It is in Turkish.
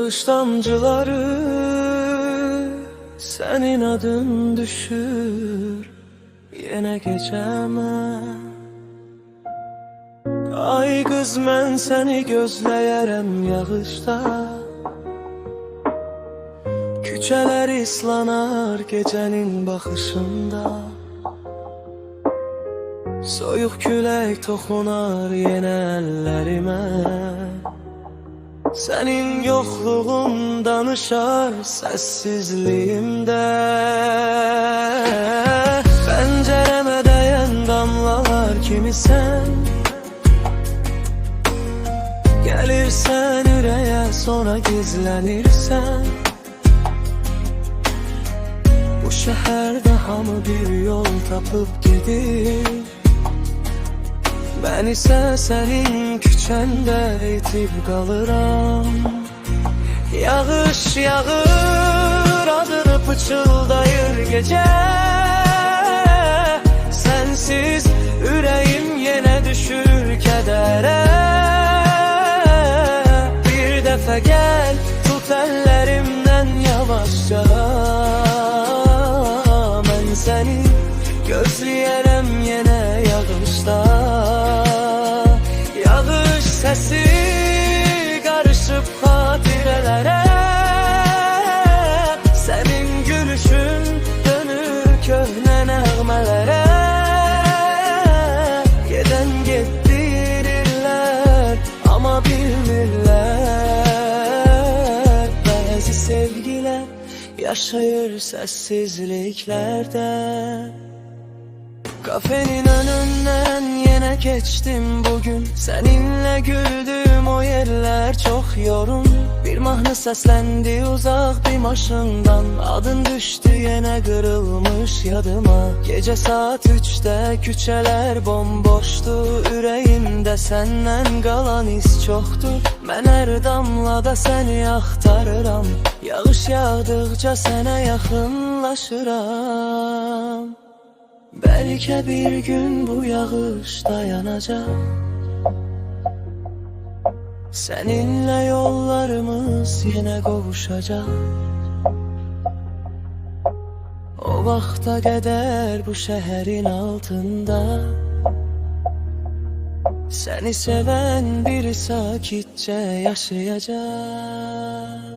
Yağış damcıları senin adın düşür yine geceme. Ay kız mən seni gözləyərəm yağışda. Küçələr islanar gecenin baxışında. Soyuq külək toxunar yenə əllərimə. Senin yokluğun danışar sessizliğimde. Pencereme değen damlalar kimi sen. Gelirsen yüreğe sonra gizlenirsen. Bu şehirde hamı bir yol tapıp gidir. Ben ise senin küçende itip kalıram. Yağış yağır adını pıçıldayır gece. Sensiz yüreğim yine düşür kedere. Bir defa gel tut ellerimden yavaşça. Ben seni gözleyerem yine yağışta. Yağış sesi karışıp hatirelere. Senin gülüşün dönür köhne nəğmelere. Geden getdirirler ama bilmirler. Bazı sevgiler yaşayır sessizliklerde. Kafenin önünden yine geçtim bugün. Seninle güldüğüm o yerler çok yorun. Bir mahnı seslendi uzak bir maşından. Adın düştü yine kırılmış yadıma. Gece saat 3'te küçeler bomboştu. Yüreğimde senden kalan iz çoktur. Ben her damlada seni aktarıram. Yağış yağdıkça sana yakınlaşıram. Belki bir gün bu yağış dayanacak. Seninle yollarımız yine kavuşacak. O vakta kadar bu şehrin altında seni seven biri sakitçe yaşayacak.